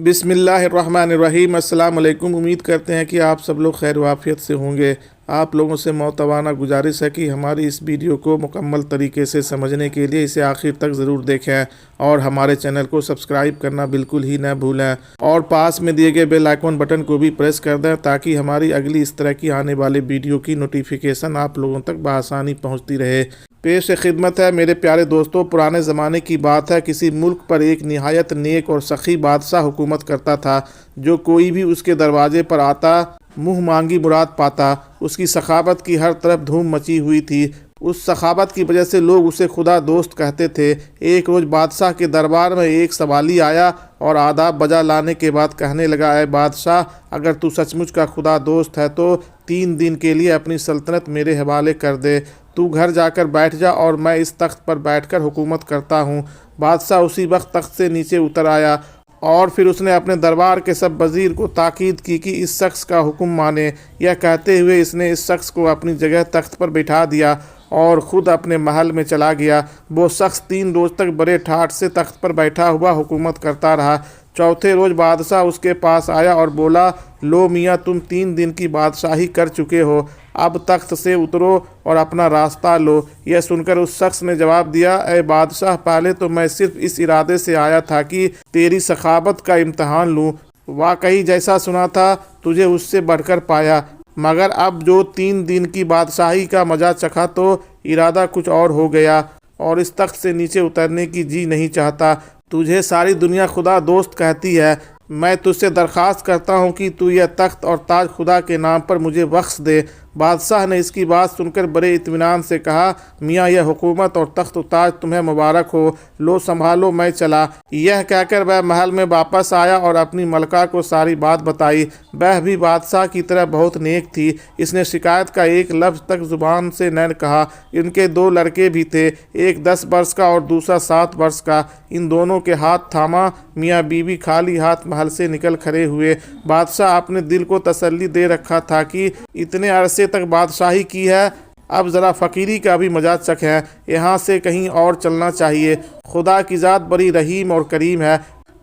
بسم اللہ الرحمن الرحیم۔ السلام علیکم۔ امید کرتے ہیں کہ آپ سب لوگ خیر و عافیت سے ہوں گے۔ آپ لوگوں سے معتبانہ گزارش ہے کہ ہماری اس ویڈیو کو مکمل طریقے سے سمجھنے کے لیے اسے آخر تک ضرور دیکھیں اور ہمارے چینل کو سبسکرائب کرنا بالکل ہی نہ بھولیں اور پاس میں دیے گئے بیل آئیکن بٹن کو بھی پریس کر دیں تاکہ ہماری اگلی اس طرح کی آنے والی ویڈیو کی نوٹیفیکیشن آپ لوگوں تک بآسانی پہنچتی رہے۔ پیش خدمت ہے میرے پیارے دوستوں، پرانے زمانے کی بات ہے، کسی ملک پر ایک نہایت نیک اور سخی بادشاہ حکومت کرتا تھا۔ جو کوئی بھی اس کے دروازے پر آتا منہ مانگی مراد پاتا۔ اس کی سخاوت کی ہر طرف دھوم مچی ہوئی تھی۔ اس سخاوت کی وجہ سے لوگ اسے خدا دوست کہتے تھے۔ ایک روز بادشاہ کے دربار میں ایک سوالی آیا اور آداب بجا لانے کے بعد کہنے لگا، اے بادشاہ، اگر تو سچ مچ کا خدا دوست ہے تو 3 دن کے لیے اپنی سلطنت میرے حوالے کر دے۔ تو گھر جا کر بیٹھ جا اور میں اس تخت پر بیٹھ کر حکومت کرتا ہوں۔ بادشاہ اسی وقت تخت سے نیچے اتر آیا اور پھر اس نے اپنے دربار کے سب وزیر کو تاکید کی کہ اس شخص کا حکم مانے۔ یہ کہتے ہوئے اس نے اس شخص کو اپنی جگہ تخت پر بٹھا دیا اور خود اپنے محل میں چلا گیا۔ وہ شخص 3 روز تک بڑے ٹھاٹھ سے تخت پر بیٹھا ہوا حکومت کرتا رہا۔ چوتھے روز بادشاہ اس کے پاس آیا اور بولا، لو میاں، تم 3 دن کی بادشاہی کر چکے ہو، اب تخت سے اترو اور اپنا راستہ لو۔ یہ سن کر اس شخص نے جواب دیا، اے بادشاہ، پہلے تو میں صرف اس ارادے سے آیا تھا کہ تیری سخاوت کا امتحان لوں۔ واقعی جیسا سنا تھا تجھے اس سے بڑھ کر پایا، مگر اب جو 3 دن کی بادشاہی کا مزہ چکھا تو ارادہ کچھ اور ہو گیا اور اس تخت سے نیچے اترنے کی جی نہیں چاہتا۔ تجھے ساری دنیا خدا دوست کہتی ہے، میں تجھ سے درخواست کرتا ہوں کہ تو یہ تخت اور تاج خدا کے نام پر مجھے بخش دے۔ بادشاہ نے اس کی بات سن کر بڑے اطمینان سے کہا، میاں، یہ حکومت اور تخت و تاج تمہیں مبارک ہو، لو سنبھالو، میں چلا۔ یہ کہہ کر وہ محل میں واپس آیا اور اپنی ملکہ کو ساری بات بتائی۔ وہ بھی بادشاہ کی طرح بہت نیک تھی۔ اس نے شکایت کا ایک لفظ تک زبان سے نہ کہا۔ ان کے 2 لڑکے بھی تھے، ایک 10 برس کا اور دوسرا 7 برس کا۔ ان دونوں کے ہاتھ تھاما میاں بیوی خالی ہاتھ محل سے نکل کھڑے ہوئے۔ بادشاہ اپنے دل کو تسلی دے رکھا تھا کہ اتنے عرصے تک بادشاہی کی ہے، اب ذرا فقیری کا بھی مزہ چکھیں، یہاں سے کہیں اور چلنا چاہیے۔ خدا کی ذات بڑی رحیم اور کریم ہے،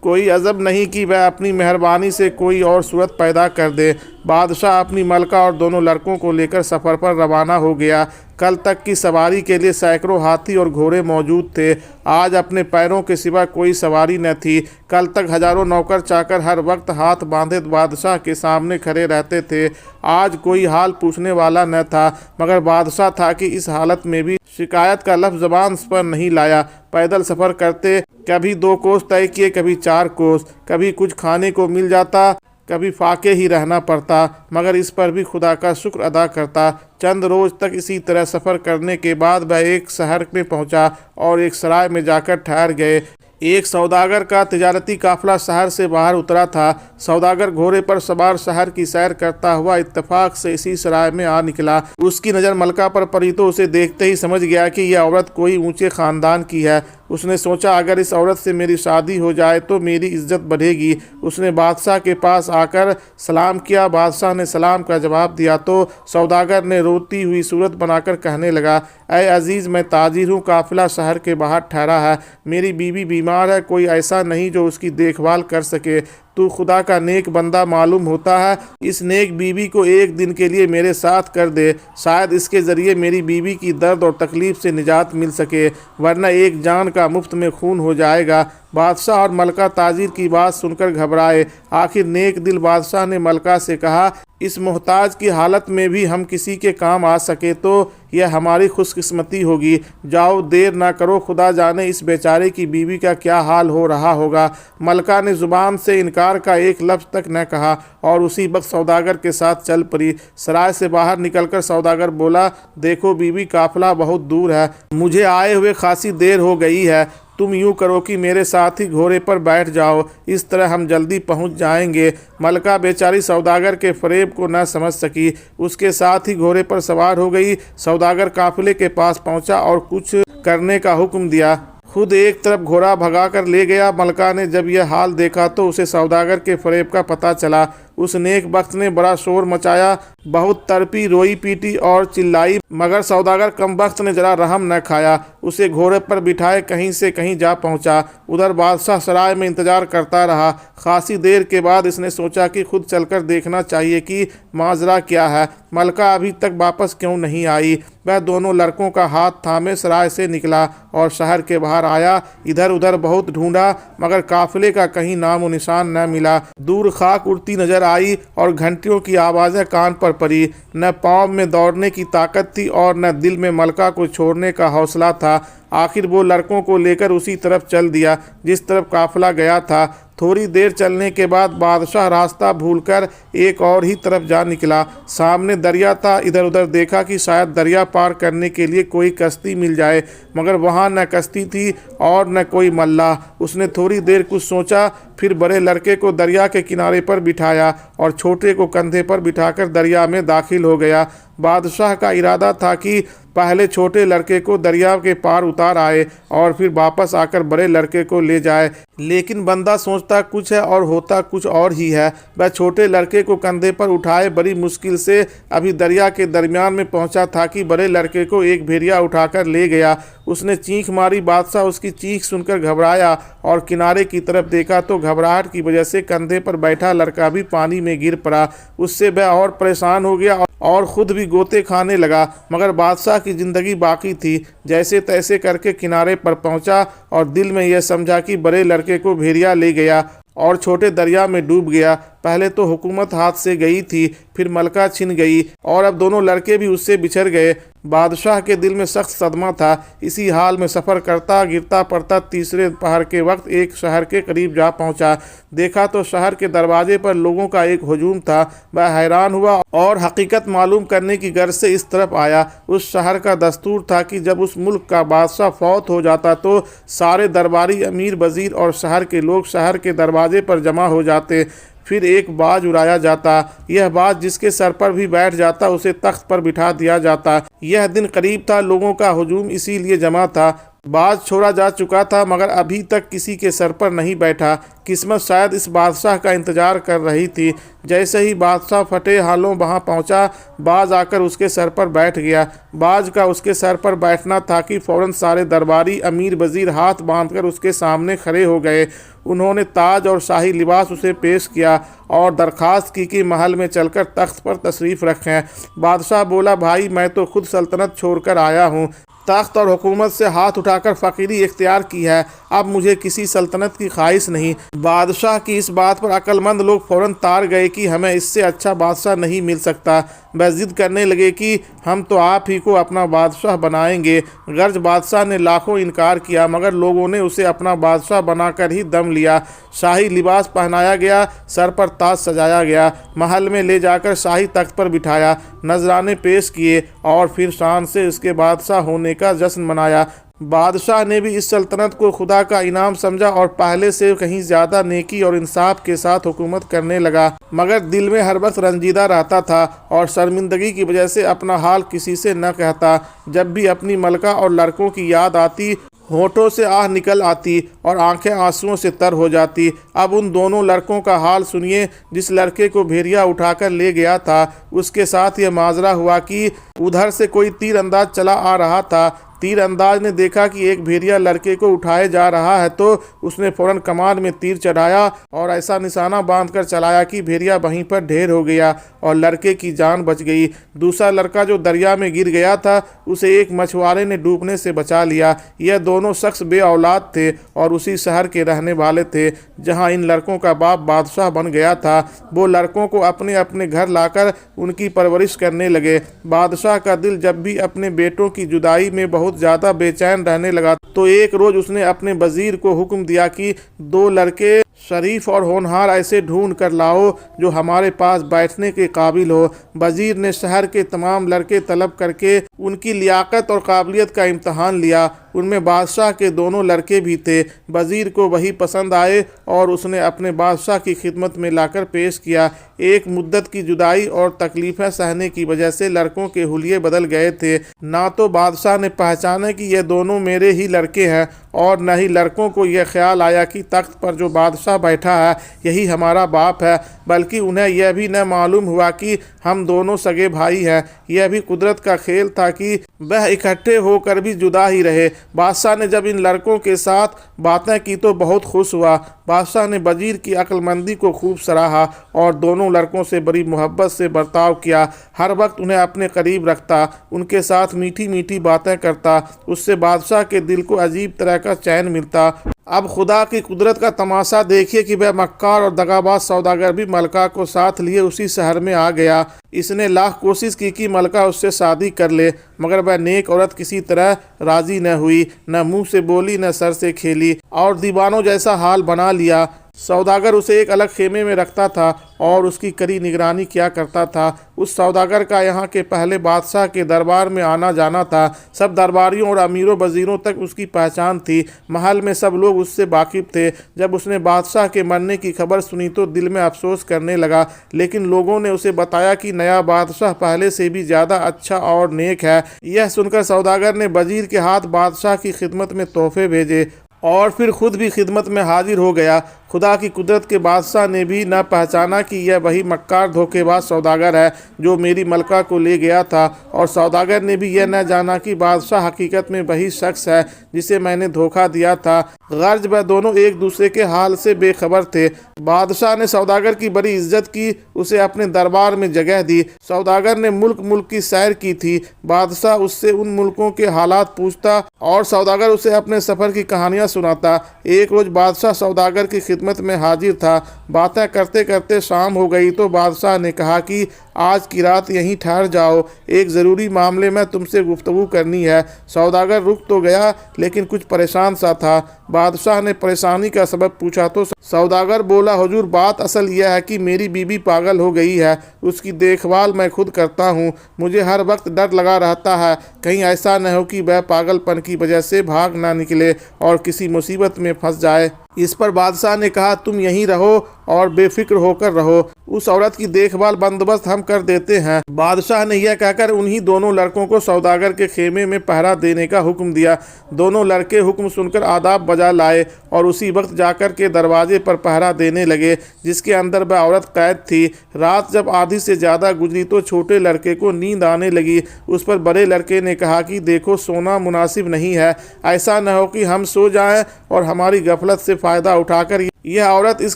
کوئی عجب نہیں کہ وہ اپنی مہربانی سے کوئی اور صورت پیدا کر دے۔ بادشاہ اپنی ملکہ اور دونوں لڑکوں کو لے کر سفر پر روانہ ہو گیا۔ کل تک کی سواری کے لیے سینکڑوں ہاتھی اور گھوڑے موجود تھے، آج اپنے پیروں کے سوا کوئی سواری نہ تھی۔ کل تک ہزاروں نوکر چاکر ہر وقت ہاتھ باندھے بادشاہ کے سامنے کھڑے رہتے تھے، آج کوئی حال پوچھنے والا نہ تھا، مگر بادشاہ تھا کہ اس حالت میں بھی شکایت کا لفظ زبان پر نہیں لایا۔ پیدل سفر کرتے، کبھی 2 کوس طے کیے، کبھی 4 کوس، کبھی کچھ کھانے کو مل جاتا، کبھی فاقے ہی رہنا پڑتا، مگر اس پر بھی خدا کا شکر ادا کرتا۔ چند روز تک اسی طرح سفر کرنے کے بعد وہ ایک شہر میں پہنچا اور ایک سرائے میں جا کر ٹھہر گئے۔ ایک سوداگر کا تجارتی قافلہ شہر سے باہر اترا تھا۔ سوداگر گھوڑے پر سوار شہر کی سیر کرتا ہوا اتفاق سے اسی سرائے میں آ نکلا۔ اس کی نظر ملکہ پر پڑی تو اسے دیکھتے ہی سمجھ گیا کہ یہ عورت کوئی اونچے خاندان کی ہے۔ اس نے سوچا، اگر اس عورت سے میری شادی ہو جائے تو میری عزت بڑھے گی۔ اس نے بادشاہ کے پاس آ کر سلام کیا۔ بادشاہ نے سلام کا جواب دیا تو سوداگر نے روتی ہوئی صورت بنا کر کہنے لگا، اے عزیز، میں تاجر ہوں، قافلہ شہر کے باہر ٹھہرا ہے، میری بیوی بیمار ہے، کوئی ایسا نہیں جو اس کی دیکھ بھال کر سکے۔ تو خدا کا نیک بندہ معلوم ہوتا ہے، اس نیک بیوی کو 1 دن کے لیے میرے ساتھ کر دے، شاید اس کے ذریعے میری بیوی کی درد اور تکلیف سے نجات مل سکے، ورنہ ایک جان کا مفت میں خون ہو جائے گا۔ بادشاہ اور ملکہ تاجر کی بات سن کر گھبرائے۔ آخر نیک دل بادشاہ نے ملکہ سے کہا، اس محتاج کی حالت میں بھی ہم کسی کے کام آ سکے تو یہ ہماری خوش قسمتی ہوگی۔ جاؤ، دیر نہ کرو، خدا جانے اس بیچارے کی بیوی کا کیا حال ہو رہا ہوگا۔ ملکہ نے زبان سے انکار کا ایک لفظ تک نہ کہا اور اسی وقت سوداگر کے ساتھ چل پڑی۔ سرائے سے باہر نکل کر سوداگر بولا، دیکھو بیوی، قافلہ بہت دور ہے، مجھے آئے ہوئے خاصی دیر ہو گئی ہے، تم یوں کرو کہ میرے ساتھ ہی گھوڑے پر بیٹھ جاؤ، اس طرح ہم جلدی پہنچ جائیں گے۔ ملکہ بیچاری سوداگر کے فریب کو نہ سمجھ سکی، اس کے ساتھ ہی گھوڑے پر سوار ہو گئی۔ سوداگر قافلے کے پاس پہنچا اور کچھ کرنے کا حکم دیا، خود ایک طرف گھوڑا بھگا کر لے گیا۔ ملکہ نے جب یہ حال دیکھا تو اسے سوداگر کے فریب کا پتہ چلا۔ उस नेक वक्त ने बड़ा शोर मचाया, बहुत तड़पी, रोई पीटी और चिल्लाई, मगर सौदागर कम वक्त ने जरा रहम न खाया। उसे घोड़े पर बिठाए कहीं से कहीं जा पहुंचा। उधर बादशाह सराय में इंतजार करता रहा। खासी देर के बाद इसने सोचा कि खुद चलकर देखना चाहिए कि माजरा क्या है, मलका अभी तक वापस क्यों नहीं आई। वह दोनों लड़कों का हाथ थामे सराय से निकला और शहर के बाहर आया। इधर उधर बहुत ढूंढा, मगर काफिले का कहीं नामो निशान न मिला। दूर खाक उड़ती नजर आई और घंटियों की आवाज़ें कान पर पड़ी। न पाँव में दौड़ने की ताकत थी और न दिल में मलका को छोड़ने का हौसला था। आखिर वो लड़कों को लेकर उसी तरफ चल दिया जिस तरफ काफिला गया था। थोड़ी देर चलने के बाद बादशाह रास्ता भूलकर एक और ही तरफ जा निकला। सामने दरिया था। इधर उधर देखा कि शायद दरिया पार करने के लिए कोई कश्ती मिल जाए, मगर वहाँ न कश्ती थी और न कोई मल्लाह। उसने थोड़ी देर कुछ सोचा, फिर बड़े लड़के को दरिया के किनारे पर बिठाया और छोटे को कंधे पर बिठाकर दरिया में दाखिल हो गया। बादशाह का इरादा था कि पहले छोटे लड़के को दरिया के पार उतार आए और फिर वापस आकर बड़े लड़के को ले जाए, लेकिन बंदा सोचता कुछ है और होता कुछ और ही है। वह छोटे लड़के को कंधे पर उठाए बड़ी मुश्किल से अभी दरिया के दरमियान में पहुंचा था कि बड़े लड़के को एक भेड़िया उठाकर ले गया। उसने चीख मारी। बादशाह उसकी चीख सुनकर घबराया और किनारे की तरफ देखा तो घबराहट की वजह से कंधे पर बैठा लड़का भी पानी में गिर पड़ा। उससे वह और परेशान हो गया और खुद भी गोते खाने लगा, मगर बादशाह की जिंदगी बाकी थी। जैसे तैसे करके किनारे पर पहुंचा और दिल में यह समझा कि बड़े लड़के को भेड़िया ले गया और छोटे दरिया में डूब गया। पहले तो हुकूमत हाथ से गई थी, फिर मलका छिन गई और अब दोनों लड़के भी उससे बिछड़ गए। बादशाह के दिल में सख्त सदमा था। इसी हाल में सफ़र करता गिरता पड़ता तीसरे पहर के वक्त एक शहर के करीब जा पहुंचा। देखा तो शहर के दरवाजे पर लोगों का एक हुजूम था। वह हैरान हुआ और हकीकत मालूम करने की गर्ज से इस तरफ आया। उस शहर का दस्तूर था कि जब उस मुल्क का बादशाह फौत हो जाता तो सारे दरबारी, अमीर, वजीर और शहर के लोग शहर के दरवाजे पर जमा हो जाते। फिर एक बाज उड़ाया जाता। यह बाज जिसके सर पर भी बैठ जाता उसे तख्त पर बिठा दिया जाता। यह दिन करीब था, लोगों का हुजूम इसीलिए जमा था। बाज छोड़ा जा चुका था, मगर अभी तक किसी के सर पर नहीं बैठा। किस्मत शायद इस बादशाह का इंतजार कर रही थी। जैसे ही बादशाह फटे हालों वहां पहुंचा, बाज आकर उसके सर पर बैठ गया। बाज का उसके सर पर बैठना था कि फौरन सारे दरबारी, अमीर, वजीर हाथ बांधकर उसके सामने खड़े हो गए। उन्होंने ताज और शाही लिबास उसे पेश किया और दरख्वास्त की कि महल में चलकर तख्त पर तशरीफ़ रखें। बादशाह बोला, भाई मैं तो खुद सल्तनत छोड़कर आया हूँ, तख्त और हुकूमत से हाथ उठाकर फ़कीरी इख्तियार की है, अब मुझे किसी सल्तनत की ख्वाहिश नहीं। बादशाह की इस बात पर अक्लमंद लोग फ़ौरन तार गए कि हमें इससे अच्छा बादशाह नहीं मिल सकता। वह ज़िद करने लगे कि हम तो आप ही को अपना बादशाह बनाएंगे। गर्ज बादशाह ने लाखों इनकार किया, मगर लोगों ने उसे अपना बादशाह बनाकर ही दम लिया। शाही लिबास पहनाया गया, सर पर ताज सजाया गया, महल में ले जाकर शाही तख्त पर बिठाया, नजराने पेश किए और फिर शान से उसके बादशाह होने का जश्न मनाया। बादशाह ने भी इस सल्तनत को खुदा का इनाम समझा और पहले से कहीं ज़्यादा नेकी और इंसाफ के साथ हुकूमत करने लगा, मगर दिल में हर वक्त रंजीदा रहता था और शर्मिंदगी की वजह से अपना हाल किसी से न कहता। जब भी अपनी मलका और लड़कों की याद आती, होठों से आह निकल आती और आंखें आंसुओं से तर हो जाती। अब उन दोनों लड़कों का हाल सुनिए। जिस लड़के को भेड़िया उठाकर ले गया था, उसके साथ यह माजरा हुआ कि उधर से कोई तीर अंदाज चला आ रहा था। तीर अंदाज ने देखा कि एक भेड़िया लड़के को उठाए जा रहा है तो उसने फौरन कमान में तीर चढ़ाया और ऐसा निशाना बांधकर चलाया कि भेड़िया वहीं पर ढेर हो गया और लड़के की जान बच गई। दूसरा लड़का जो दरिया में गिर गया था, उसे एक मछुआरे ने डूबने से बचा लिया। यह दोनों शख्स बे औलाद थे और उसी शहर के रहने वाले थे जहाँ इन लड़कों का बाप बादशाह बन गया था। वो लड़कों को अपने अपने घर लाकर उनकी परवरिश करने लगे। बादशाह का दिल जब भी अपने बेटों की जुदाई में बहुत ज्यादा बेचैन रहने लगा तो एक रोज उसने अपने वजीर को हुक्म दिया कि 2 लड़के शरीफ और होनहार ऐसे ढूंढ कर लाओ जो हमारे पास बैठने के काबिल हो। वजीर ने शहर के तमाम लड़के तलब करके उनकी लियाकत और काबिलियत का इम्तहान लिया। उनमें बादशाह के दोनों लड़के भी थे। वजीर को वही पसंद आए और उसने अपने बादशाह की खिदमत में लाकर पेश किया। एक मुद्दत की जुदाई और तकलीफ़ें सहने की वजह से लड़कों के हुलिये बदल गए थे। ना तो बादशाह ने पहचाना कि ये दोनों मेरे ही लड़के हैं और न ही लड़कों को यह ख्याल आया कि तख्त पर जो बादशाह बादशाह बैठा है यही हमारा बाप है, बल्कि उन्हें यह भी न मालूम हुआ कि हम दोनों सगे भाई हैं। यह भी कुदरत का खेल था कि वह इकट्ठे होकर भी जुदा ही रहे। बादशाह ने जब इन लड़कों के साथ बातें की तो बहुत खुश हुआ। बादशाह ने वजीर की अक्लमंदी को खूब सराहा और दोनों लड़कों से बड़ी मोहब्बत से बर्ताव किया। हर वक्त उन्हें अपने करीब रखता, उनके साथ मीठी मीठी बातें करता। उससे बादशाह के दिल को अजीब तरह का चैन मिलता। अब खुदा की कुदरत का तमाशा देखिए कि वह मक्कार और दगाबाज सौदागर भी मलका को साथ लिए उसी शहर में आ गया। इसने लाख कोशिश की कि मलका उससे शादी कर ले, मगर वह नेक औरत किसी तरह राजी न हुई, न मुंह से बोली न सर से खेली और दीवानों जैसा हाल बना लिया। सौदागर उसे एक अलग खेमे में रखता था और उसकी कड़ी निगरानी किया करता था। उस सौदागर का यहाँ के पहले बादशाह के दरबार में आना जाना था। सब दरबारियों और अमीरों वजीरों तक उसकी पहचान थी। महल में सब लोग उससे वाकिफ थे। जब उसने बादशाह के मरने की खबर सुनी तो दिल में अफसोस करने लगा, लेकिन लोगों ने उसे बताया कि नया बादशाह पहले से भी ज़्यादा अच्छा और नेक है। यह सुनकर सौदागर ने वजीर के हाथ बादशाह की खिदमत में तोहफे भेजे और फिर खुद भी खिदमत में हाजिर हो गया। खुदा की कुदरत के बादशाह ने भी न पहचाना कि यह वही मक्कार धोखेबाज सौदागर है जो मेरी मलका को ले गया था, और सौदागर ने भी यह न जाना कि बादशाह हकीकत में वही शख्स है जिसे मैंने धोखा दिया था। गर्ज वह दोनों एक दूसरे के हाल से बेखबर थे। बादशाह ने सौदागर की बड़ी इज्जत की, उसे अपने दरबार में जगह दी। सौदागर ने मुल्क मुल्क की सैर की थी। बादशाह उससे उन मुल्कों के हालात पूछता और सौदागर उसे अपने सफ़र की कहानियाँ सुनाता। एक रोज़ बादशाह सौदागर की खिदमत में हाजिर था। बातें करते करते शाम हो गई तो बादशाह ने कहा कि आज की रात यहीं ठहर जाओ, एक ज़रूरी मामले में तुमसे गुफ्तगू करनी है। सौदागर रुक तो गया लेकिन कुछ परेशान सा था। बादशाह ने परेशानी का सबब पूछा तो सौदागर बोला, हुजूर बात असल यह है कि मेरी बीबी पागल हो गई है। उसकी देखभाल मैं खुद करता हूँ। मुझे हर वक्त डर लगा रहता है कहीं ऐसा न हो कि वह पागलपन की वजह से भाग ना निकले और किसी मुसीबत में फंस जाए। इस पर बादशाह ने कहा, तुम यहीं रहो और बेफिक्र होकर रहो, उस औरत की देखभाल बंदोबस्त हम कर देते हैं। बादशाह ने यह कहकर उन्हीं दोनों लड़कों को सौदागर के खेमे में पहरा देने का हुक्म दिया। दोनों लड़के हुक्म सुनकर आदाब बजा लाए और उसी वक्त जाकर के दरवाजे पर पहरा देने लगे जिसके अंदर वह औरत कैद थी। रात जब आधी से ज़्यादा गुजरी तो छोटे लड़के को नींद आने लगी। उस पर बड़े लड़के ने कहा कि देखो, सोना मुनासिब नहीं है, ऐसा न हो कि हम सो जाएं और हमारी गफलत से फ़ायदा उठाकर यह औरत इस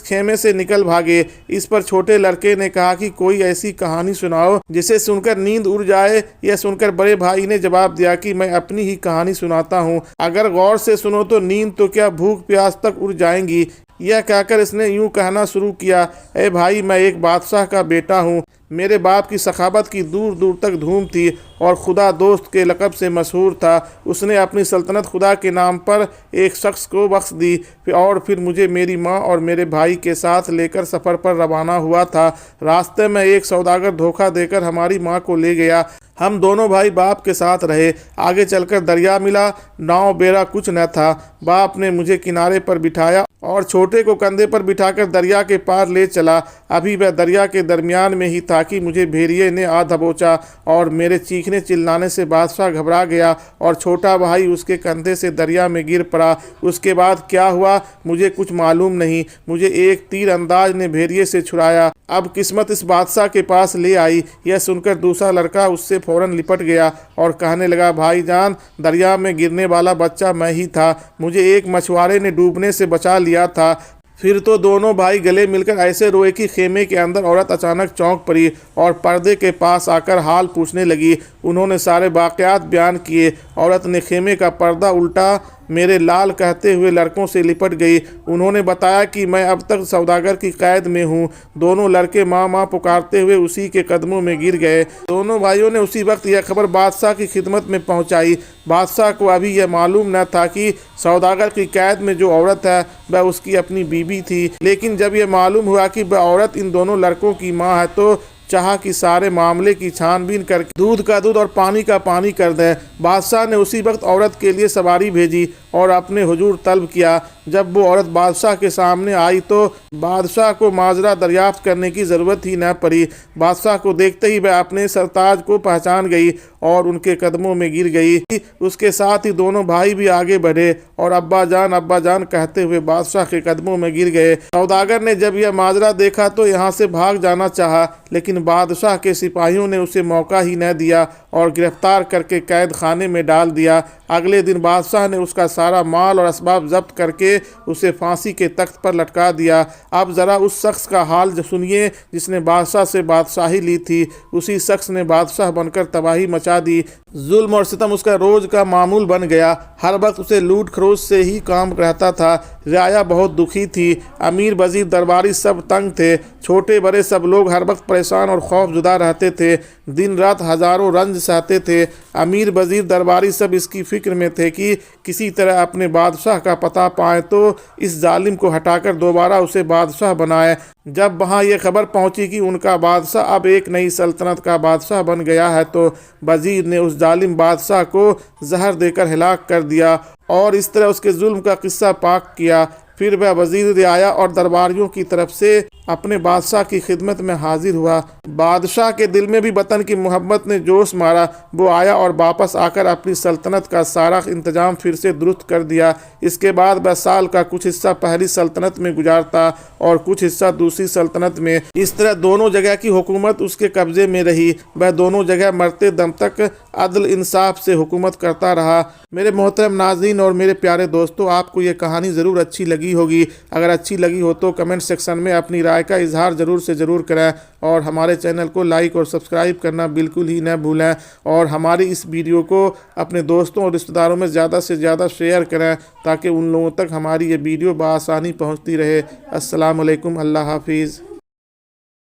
खेमे से निकल भागे। इस पर छोटे लड़के ने कहा कि कोई ऐसी कहानी सुनाओ जिसे सुनकर नींद उड़ जाए। यह सुनकर बड़े भाई ने जवाब दिया कि मैं अपनी ही कहानी सुनाता हूँ, अगर गौर से सुनो तो नींद तो क्या भूख प्यास तक उड़ जाएंगी। यह कहकर इसने यूं कहना शुरू किया, ए भाई, मैं एक बादशाह का बेटा हूँ। मेरे बाप की सखावत की दूर दूर तक धूम थी और खुदा दोस्त के लक़ब से मशहूर था। उसने अपनी सल्तनत खुदा के नाम पर एक शख्स को बख्श दी और फिर मुझे मेरी माँ और मेरे भाई के साथ लेकर सफ़र पर रवाना हुआ था। रास्ते में एक सौदागर धोखा देकर हमारी माँ को ले गया। हम दोनों भाई बाप के साथ रहे। आगे चलकर दरिया मिला, नाव बेड़ा कुछ न था। बाप ने मुझे किनारे पर बिठाया और छोटे को कंधे पर बिठाकर दरिया के पार ले चला। अभी वह दरिया के दरमियान में ही था कि मुझे भेड़िए ने आ दबोचा और मेरे चीखने चिल्लाने से बादशाह घबरा गया और छोटा भाई उसके कंधे से दरिया में गिर पड़ा। उसके बाद क्या हुआ मुझे कुछ मालूम नहीं। मुझे एक तीर अंदाज ने भेड़िए से छुड़ाया। अब किस्मत इस बादशाह के पास ले आई। यह सुनकर दूसरा लड़का उससे फौरन लिपट गया और कहने लगा, भाईजान, दरिया में गिरने वाला बच्चा मैं ही था। मुझे एक मछुआरे ने डूबने से बचा लिया था। फिर तो दोनों भाई गले मिलकर ऐसे रोए कि खेमे के अंदर औरत अचानक चौंक पड़ी और पर्दे के पास आकर हाल पूछने लगी। उन्होंने सारे वाक़यात बयान किए। औरत ने खेमे का पर्दा उल्टा मेरे लाल कहते हुए लड़कों से लिपट गई। उन्होंने बताया कि मैं अब तक सौदागर की कैद में हूँ। दोनों लड़के माँ माँ पुकारते हुए उसी के कदमों में गिर गए। दोनों भाइयों ने उसी वक्त यह खबर बादशाह की खिदमत में पहुँचाई। बादशाह को अभी यह मालूम न था कि सौदागर की कैद में जो औरत है वह उसकी अपनी बीवी थी, लेकिन जब यह मालूम हुआ कि वह औरत इन दोनों लड़कों की माँ है तो چاہا کہ سارے معاملے کی چھان بین کر کے دودھ کا دودھ اور پانی کا پانی کر دیں۔ بادشاہ نے اسی وقت عورت کے لیے سواری بھیجی اور اپنے حضور طلب کیا۔ جب وہ عورت بادشاہ کے سامنے آئی تو بادشاہ کو ماجرا دریافت کرنے کی ضرورت ہی نہ پڑی۔ بادشاہ کو دیکھتے ہی وہ اپنے سرتاج کو پہچان گئی اور ان کے قدموں میں گر گئی۔ اس کے ساتھ ہی دونوں بھائی بھی آگے بڑھے اور ابا جان کہتے ہوئے بادشاہ کے قدموں میں گر گئے۔ سوداگر نے جب یہ ماجرا دیکھا تو یہاں سے بھاگ جانا چاہا، لیکن بادشاہ کے سپاہیوں نے اسے موقع ہی نہ دیا اور گرفتار کر کے قید خانے میں ڈال دیا۔ اگلے دن بادشاہ نے اس کا سارا مال اور اسباب ضبط کر کے اسے پھانسی کے تخت پر لٹکا دیا۔ اب ذرا اس شخص کا حال سنیے جس نے بادشاہ سے بادشاہی لی تھی۔ اسی شخص نے بادشاہ بن کر تباہی مچا دی۔ ظلم اور ستم اس کا روز کا معمول بن گیا۔ ہر وقت اسے لوٹ کھروچ سے ہی کام رہتا تھا۔ رعایا بہت دکھی تھی۔ امیر وزیر درباری سب تنگ تھے۔ چھوٹے بڑے سب لوگ ہر وقت پریشان اور خوف زدہ رہتے تھے۔ دن رات ہزاروں رنج سہتے تھے۔ امیر وزیر درباری سب اس کی فکر میں تھے کہ کسی طرح اپنے بادشاہ کا پتہ پائیں تو اس ظالم کو ہٹا کر دوبارہ اسے بادشاہ بنائے۔ جب وہاں یہ خبر پہنچی کہ ان کا بادشاہ اب ایک نئی سلطنت کا بادشاہ بن گیا ہے تو وزیر نے اس ظالم بادشاہ کو زہر دے کر ہلاک کر دیا اور اس طرح اس کے ظلم کا قصہ پاک کیا۔ پھر وہ وزیر رعایا اور درباریوں کی طرف سے اپنے بادشاہ کی خدمت میں حاضر ہوا۔ بادشاہ کے دل میں بھی وطن کی محبت نے جوش مارا۔ وہ آیا اور واپس آ کر اپنی سلطنت کا سارا انتظام پھر سے درست کر دیا۔ اس کے بعد وہ سال کا کچھ حصہ پہلی سلطنت میں گزارتا اور کچھ حصہ دوسری سلطنت میں۔ اس طرح دونوں جگہ کی حکومت اس کے قبضے میں رہی۔ وہ دونوں جگہ مرتے دم تک عدل انصاف سے حکومت کرتا رہا۔ میرے محترم ناظرین اور میرے پیارے دوستو، آپ کو یہ کہانی ضرور اچھی لگی ہوگی۔ اگر اچھی لگی ہو تو کمنٹ سیکشن میں اپنی رائے کا اظہار ضرور کریں اور ہمارے چینل کو لائک اور سبسکرائب کرنا بالکل ہی نہ بھولیں اور ہماری اس ویڈیو کو اپنے دوستوں اور رشتہ داروں میں زیادہ سے زیادہ شیئر کریں تاکہ ان لوگوں تک ہماری یہ ویڈیو بآسانی پہنچتی رہے۔ السلام علیکم، اللہ حافظ۔